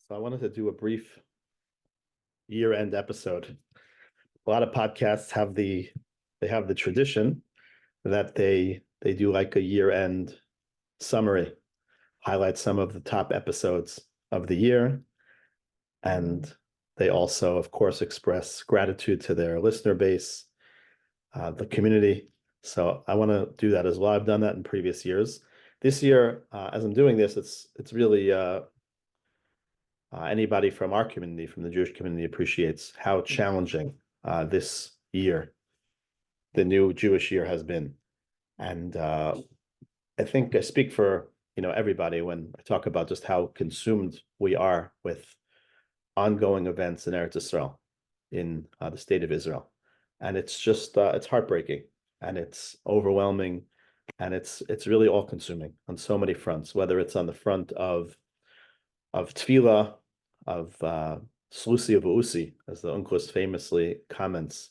So I wanted to do a brief year-end episode. A lot of podcasts have the tradition that they do like a year-end summary, highlight some of the top episodes of the year, and they also, of course, express gratitude to their listener base, the community. So I want to do that as well. I've done that in previous years. This year, as I'm doing this, it's really anybody from our community, from the Jewish community, appreciates how challenging this year, the new Jewish year, has been. And I think I speak for everybody when I talk about just how consumed we are with ongoing events in Eretz Israel, in the state of Israel, and it's just it's heartbreaking, and it's overwhelming, and it's really all-consuming on so many fronts. Whether it's on the front of tefillah, of Slusi of Usi, as the Unclus famously comments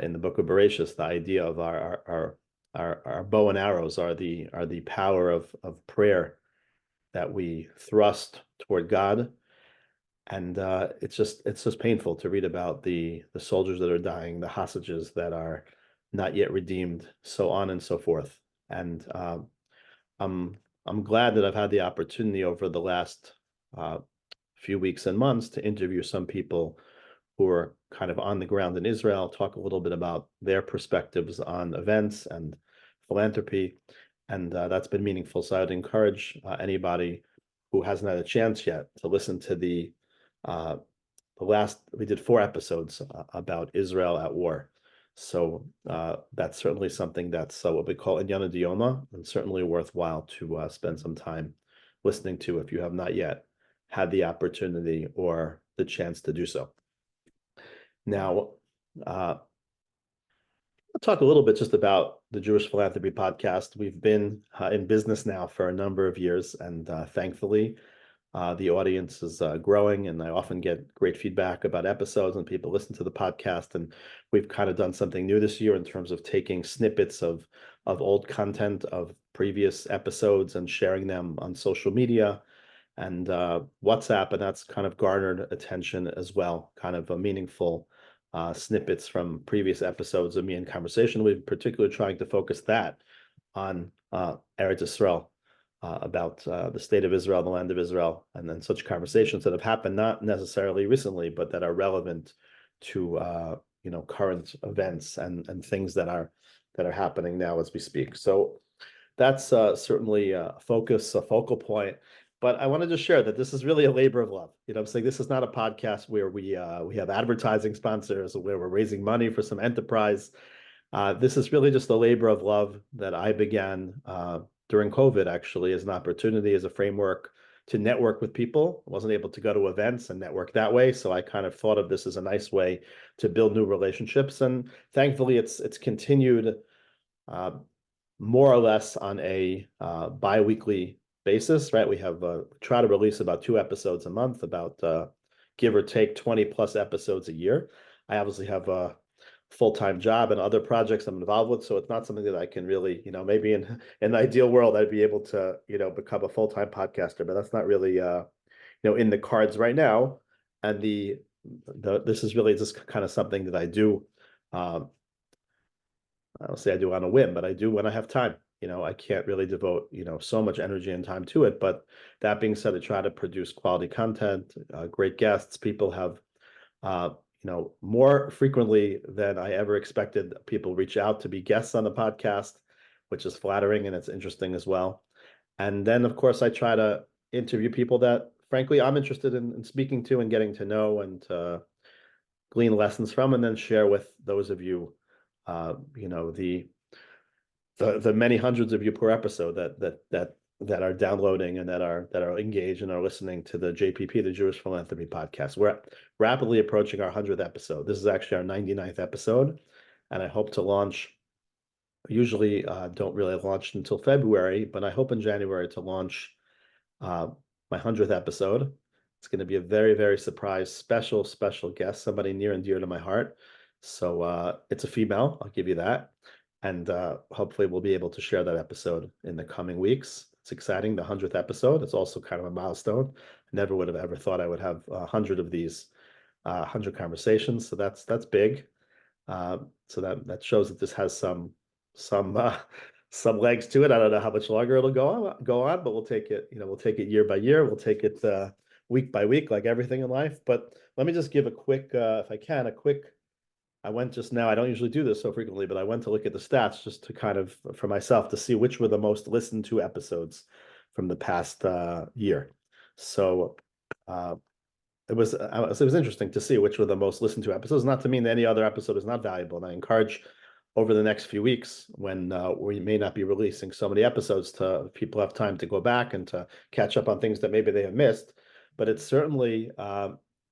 in the book of Bereshis, the idea of our bow and arrows are the power of prayer that we thrust toward God. And it's just painful to read about the soldiers that are dying, the hostages that are not yet redeemed, so on and so forth. And I'm glad that I've had the opportunity over the last few weeks and months to interview some people who are kind of on the ground in Israel, talk a little bit about their perspectives on events and philanthropy, and that's been meaningful. So I would encourage anybody who hasn't had a chance yet to listen to the last. We did 4 episodes about Israel at war. So that's certainly something that's what we call Inyana Dioma, and certainly worthwhile to spend some time listening to if you have not yet had the opportunity or the chance to do so. Now, I'll talk a little bit just about the Jewish Philanthropy Podcast. We've been in business now for a number of years, and thankfully, the audience is growing, and I often get great feedback about episodes, and people listen to the podcast. And we've kind of done something new this year in terms of taking snippets of old content of previous episodes and sharing them on social media and WhatsApp, and that's kind of garnered attention as well, kind of a meaningful snippets from previous episodes of me in conversation. We're particularly trying to focus that on Eretz Israel, about the state of Israel, the land of Israel, and then such conversations that have happened not necessarily recently, but that are relevant to current events and things that are happening now as we speak. So that's certainly a focal point. But I wanted to share that this is really a labor of love. I'm saying this is not a podcast where we have advertising sponsors or where we're raising money for some enterprise. This is really just a labor of love that I began during COVID, actually, as an opportunity, as a framework to network with people. I wasn't able to go to events and network that way, so I kind of thought of this as a nice way to build new relationships. And thankfully, it's continued more or less on a bi-weekly basis, right? We have try to release about 2 episodes a month, about give or take 20 plus episodes a year. I obviously have a full-time job and other projects I'm involved with, so it's not something that I can really, maybe in the ideal world I'd be able to, become a full-time podcaster, but that's not really, in the cards right now. And this is really just kind of something that I do. I don't say I do on a whim, but I do when I have time. I can't really devote, so much energy and time to it. But that being said, I try to produce quality content, great guests. People have, more frequently than I ever expected, people reach out to be guests on the podcast, which is flattering and it's interesting as well. And then, of course, I try to interview people that, frankly, I'm interested in speaking to and getting to know and to glean lessons from, and then share with those of you, the many hundreds of you per episode that are downloading and that are engaged and are listening to the JPP, the Jewish Philanthropy Podcast. We're rapidly approaching our 100th episode. This is actually our 99th episode, and I hope to launch. Usually don't really launch until February, but I hope in January to launch my 100th episode. It's going to be a very, very surprise, special guest, somebody near and dear to my heart. So it's a female, I'll give you that. And hopefully we'll be able to share that episode in the coming weeks. It's exciting, the 100th episode. It's also kind of a milestone. Never would have ever thought I would have 100 of these, 100 conversations. So that's big. So that shows that this has some some legs to it. I don't know how much longer it'll go on, but we'll take it, we'll take it year by year. We'll take it week by week, like everything in life. But let me just give a quick, if I can, I went just now, I don't usually do this so frequently, but I went to look at the stats just to kind of, for myself, to see which were the most listened to episodes from the past year. So it was interesting to see which were the most listened to episodes, not to mean that any other episode is not valuable. And I encourage over the next few weeks, when we may not be releasing so many episodes, to people have time to go back and to catch up on things that maybe they have missed. But it's certainly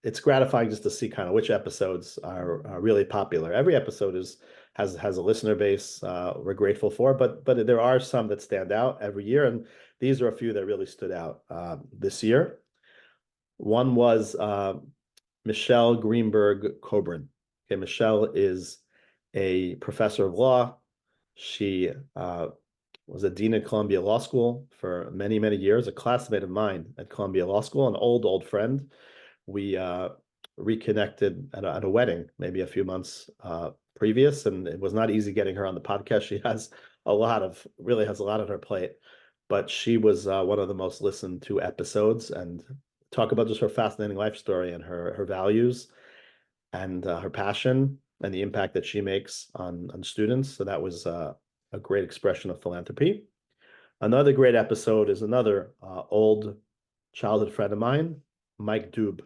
it's gratifying just to see kind of which episodes are really popular. Every episode has a listener base we're grateful for, but there are some that stand out every year, and these are a few that really stood out this year. One was Michelle Greenberg Coburn. Okay, Michelle is a professor of law. She was a dean at Columbia Law School for many, many years, a classmate of mine at Columbia Law School, an old friend. We reconnected at a wedding, maybe a few months previous, and it was not easy getting her on the podcast. She really has a lot on her plate, but she was one of the most listened to episodes, and talk about just her fascinating life story and her values and her passion and the impact that she makes on students. So that was a great expression of philanthropy. Another great episode is another old childhood friend of mine, Mike Dube.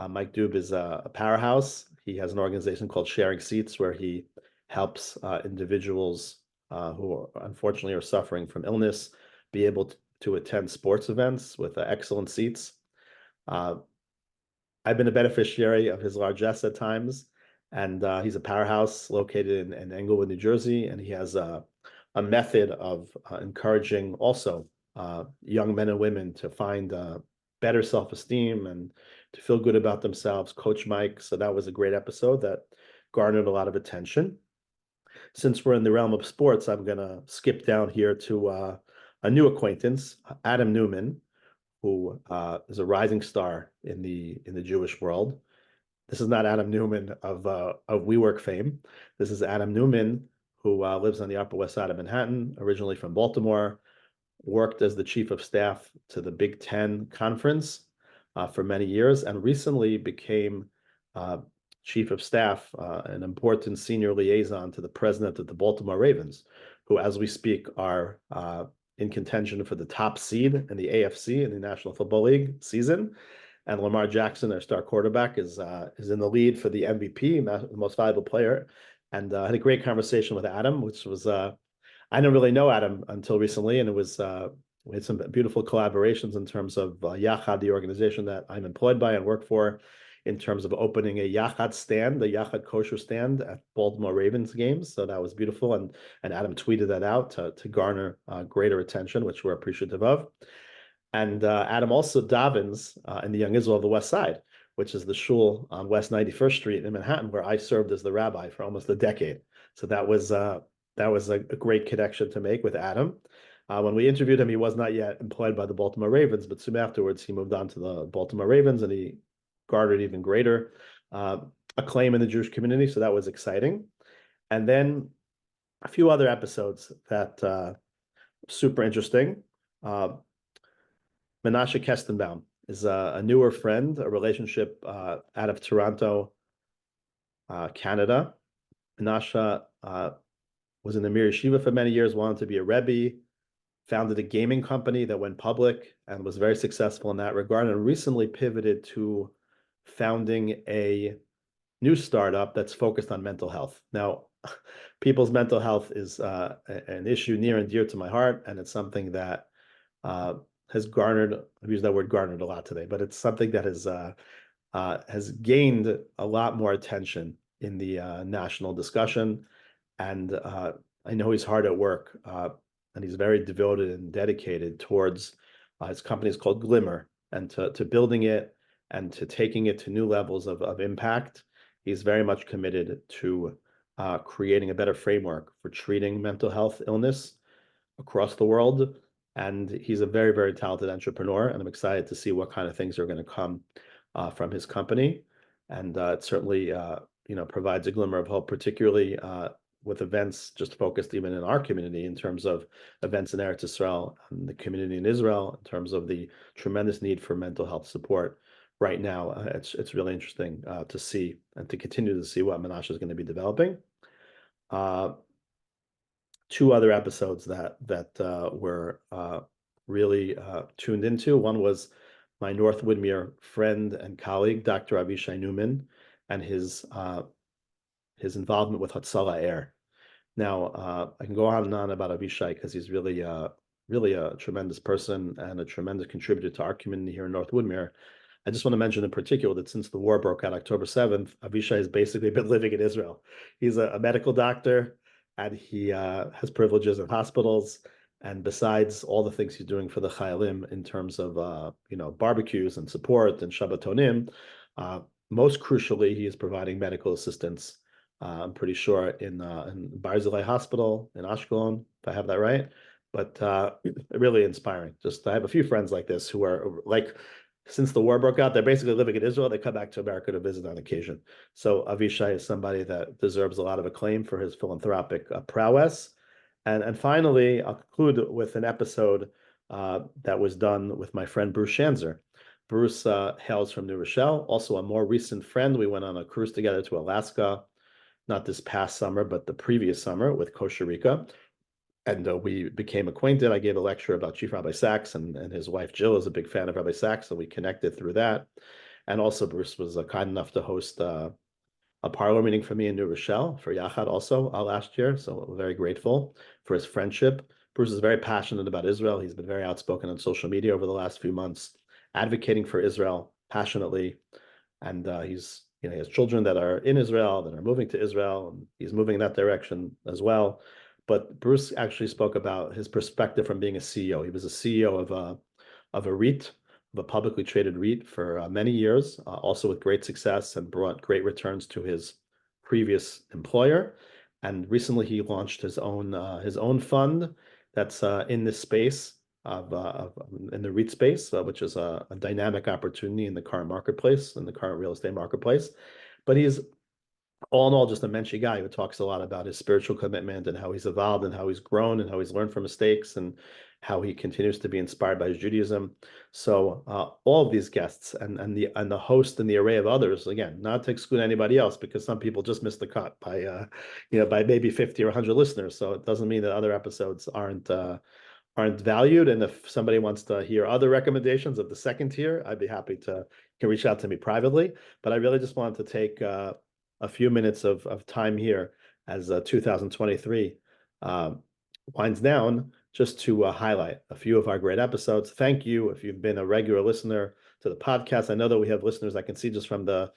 Mike Dube is a powerhouse. He has an organization called Sharing Seats, where he helps individuals who unfortunately are suffering from illness be able to attend sports events with excellent seats. I've been a beneficiary of his largesse at times, and he's a powerhouse located in Englewood, New Jersey, and he has a method of encouraging also young men and women to find better self-esteem and to feel good about themselves. Coach Mike. So that was a great episode that garnered a lot of attention. Since we're in the realm of sports, I'm going to skip down here to a new acquaintance, Adam Newman, who is a rising star in the Jewish world. This is not Adam Newman of WeWork fame. This is Adam Newman, who lives on the Upper West Side of Manhattan, originally from Baltimore, worked as the chief of staff to the Big Ten Conference for many years, and recently became chief of staff, an important senior liaison to the president of the Baltimore Ravens, who, as we speak, are in contention for the top seed in the AFC in the National Football League season. And Lamar Jackson, their star quarterback, is in the lead for the MVP, the most valuable player. And I had a great conversation with Adam, which was I didn't really know Adam until recently, and it was we had some beautiful collaborations in terms of Yachad, the organization that I'm employed by and work for, in terms of opening a Yachad stand, the Yachad kosher stand at Baltimore Ravens games. So that was beautiful, and Adam tweeted that out to garner greater attention, which we're appreciative of. And Adam also davens in the Young Israel of the West Side, which is the shul on West 91st Street in Manhattan, where I served as the rabbi for almost a decade. So that was a great connection to make with Adam. When we interviewed him, he was not yet employed by the Baltimore Ravens, but soon afterwards he moved on to the Baltimore Ravens, and he garnered even greater acclaim in the Jewish community. So that was exciting. And then a few other episodes that super interesting. Menashe Kestenbaum is a newer friend, a relationship out of Toronto, Canada. Menashe was in the Mir Yeshiva for many years, wanted to be a Rebbe, founded a gaming company that went public and was very successful in that regard, and recently pivoted to founding a new startup that's focused on mental health. Now, people's mental health is an issue near and dear to my heart, and it's something that has garnered, I've used that word garnered a lot today, but it's something that has gained a lot more attention in the national discussion. And I know he's hard at work, and he's very devoted and dedicated towards his company is called Glimmer, and to building it and to taking it to new levels of impact. He's very much committed to creating a better framework for treating mental health illness across the world. And he's a very, very talented entrepreneur, and I'm excited to see what kind of things are going to come from his company. And it certainly, provides a glimmer of hope, particularly with events just focused even in our community in terms of events in Eretz Israel and the community in Israel, in terms of the tremendous need for mental health support right now. It's really interesting to see and to continue to see what Menashe is going to be developing. Two other episodes that were really tuned into. One was my North Woodmere friend and colleague, Dr. Avishai Newman, and his involvement with Hatzalah Air. Now, I can go on and on about Avishai because he's really, really a tremendous person and a tremendous contributor to our community here in North Woodmere. I just want to mention in particular that since the war broke out October 7th, Avishai has basically been living in Israel. He's a medical doctor, and he has privileges in hospitals. And besides all the things he's doing for the Chayalim in terms of barbecues and support and Shabbatonim, most crucially, he is providing medical assistance. I'm pretty sure in Barzilai Hospital in Ashkelon, if I have that right. But really inspiring. Just I have a few friends like this who are like, since the war broke out, they're basically living in Israel. They come back to America to visit on occasion. So Avishai is somebody that deserves a lot of acclaim for his philanthropic prowess. And finally, I'll conclude with an episode that was done with my friend Bruce Schanzer. Bruce hails from New Rochelle, also a more recent friend. We went on a cruise together to Alaska, not this past summer, but the previous summer with Costa Rica. And we became acquainted. I gave a lecture about Chief Rabbi Sachs, and his wife Jill is a big fan of Rabbi Sachs, so we connected through that. And also Bruce was kind enough to host a parlor meeting for me in New Rochelle for Yachad also last year. So we're very grateful for his friendship. Bruce is very passionate about Israel. He's been very outspoken on social media over the last few months, advocating for Israel passionately. And he has children that are in Israel, that are moving to Israel, and he's moving in that direction as well. But Bruce actually spoke about his perspective from being a CEO. He was a CEO of a REIT, of a publicly traded REIT for many years, also with great success and brought great returns to his previous employer. And recently he launched his own fund that's in this space in the REIT space, which is a dynamic opportunity in the current marketplace, in the current real estate marketplace. But he's all in all just a menschy guy who talks a lot about his spiritual commitment and how he's evolved and how he's grown and how he's learned from mistakes and how he continues to be inspired by his Judaism. So all of these guests and the host and the array of others, again, not to exclude anybody else, because some people just missed the cut by by maybe 50 or 100 listeners. So it doesn't mean that other episodes aren't valued. And if somebody wants to hear other recommendations of the second tier, I'd be happy to, can reach out to me privately. But I really just wanted to take a few minutes of time here as 2023 winds down, just to highlight a few of our great episodes. Thank you if you've been a regular listener to the podcast. I know that we have listeners, I can see just from the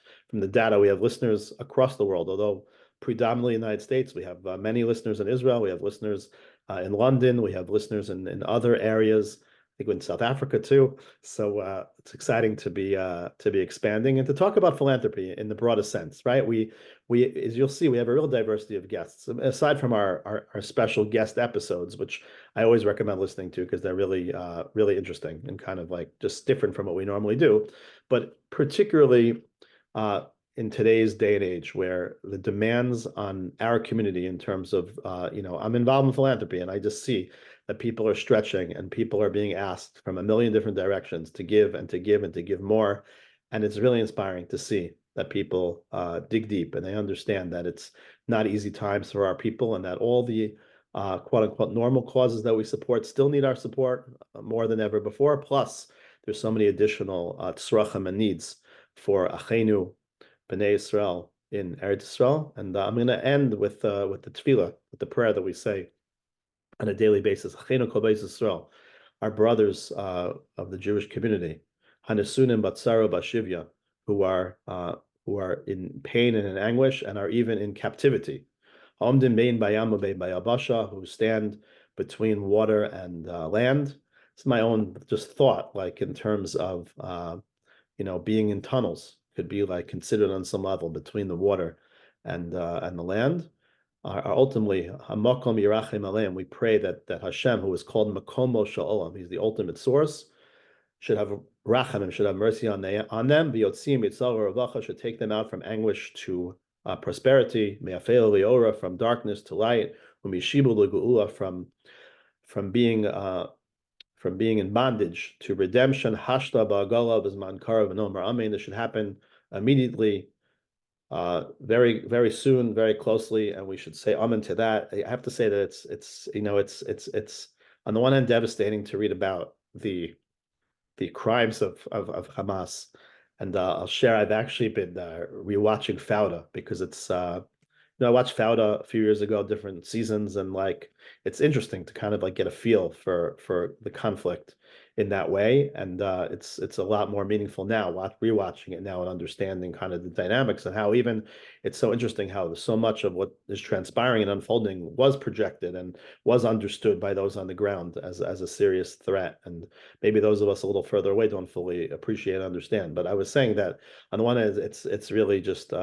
data, we have listeners across the world, although predominantly in the United States. We have many listeners in Israel. We have listeners in London. We have listeners in other areas. I think in South Africa too. So it's exciting to be expanding and to talk about philanthropy in the broadest sense, right? We as you'll see, we have a real diversity of guests. Aside from our special guest episodes, which I always recommend listening to because they're really really interesting and kind of like just different from what we normally do. But particularly in today's day and age, where the demands on our community in terms of I'm involved in philanthropy, and I just see that people are stretching and people are being asked from a million different directions to give and to give and to give more. And it's really inspiring to see that people dig deep and they understand that it's not easy times for our people, and that all the quote unquote normal causes that we support still need our support more than ever before. Plus, there's so many additional tzrachim and needs for Achenu, Bnei Israel in Eretz Israel. And I'm going to end with the tefillah, with the prayer that we say on a daily basis. Achenu kol beis Israel, our brothers of the Jewish community, Hanasunim batzaro bashivya, who are in pain and in anguish and are even in captivity. Omdim bein bayam ubein bayabasha, who stand between water and land. It's my own just thought, like in terms of being in tunnels, could be like considered on some level between the water and the land. are ultimately Hamakom Yirachem Aleim. We pray that Hashem, who is called Makomo Sha'olam, he's the ultimate source, should have rachamim, should have mercy on them. V'yotzim yitzal ravacha, should take them out from anguish to prosperity. Me'afel liora, from darkness to light. U'mishibu legu'ula, from being in bondage to redemption. Hashta ba'agala b'zman karav v'nomer amen. This should happen immediately, very, very soon, very closely, and we should say amen to that. I have to say that it's on the one hand devastating to read about the crimes of Hamas, and I'll share. I've actually been rewatching Fauda because it's I watched Fauda a few years ago, different seasons, and like it's interesting to kind of like get a feel for the conflict in that way, and it's a lot more meaningful now. Rewatching it now and understanding kind of the dynamics and how even it's so interesting how so much of what is transpiring and unfolding was projected and was understood by those on the ground as a serious threat, and maybe those of us a little further away don't fully appreciate and understand. But I was saying that on the one hand, it's really just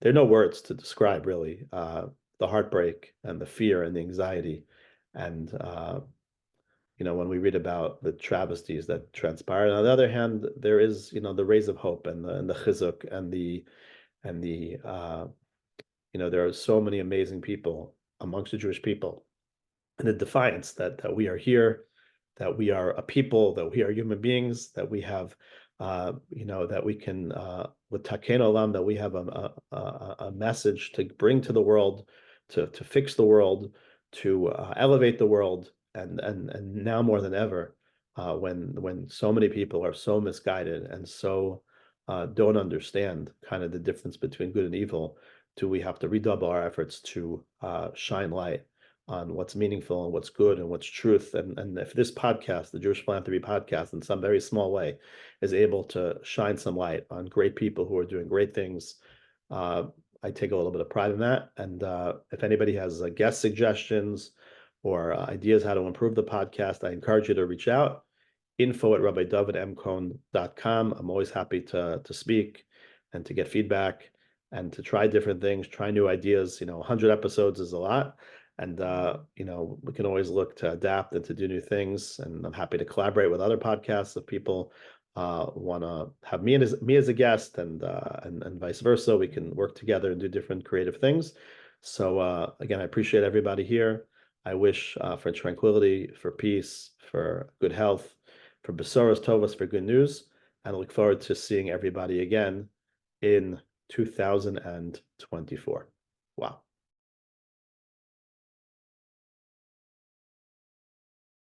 there are no words to describe really the heartbreak and the fear and the anxiety, and when we read about the travesties that transpired. On the other hand, there is the rays of hope and the chizuk and the there are so many amazing people amongst the Jewish people, and the defiance that we are here, that we are a people, that we are human beings, that we have that we can with Taken Olam, that we have a message to bring to the world, to fix the world, to elevate the world, and now more than ever, when so many people are so misguided and so don't understand kind of the difference between good and evil, do we have to redouble our efforts to shine light on what's meaningful and what's good and what's truth. And if this podcast, the Jewish Philanthropy podcast, in some very small way, is able to shine some light on great people who are doing great things, I take a little bit of pride in that. And if anybody has guest suggestions or ideas how to improve the podcast, I encourage you to reach out. info@rabbidavidmcohen.com. I'm always happy to speak and to get feedback and to try different things, try new ideas. 100 episodes is a lot. And we can always look to adapt and to do new things. And I'm happy to collaborate with other podcasts if people want to have me as a guest, and vice versa. We can work together and do different creative things. So again, I appreciate everybody here. I wish for tranquility, for peace, for good health, for besoros tovos, for good news, and I look forward to seeing everybody again in 2024.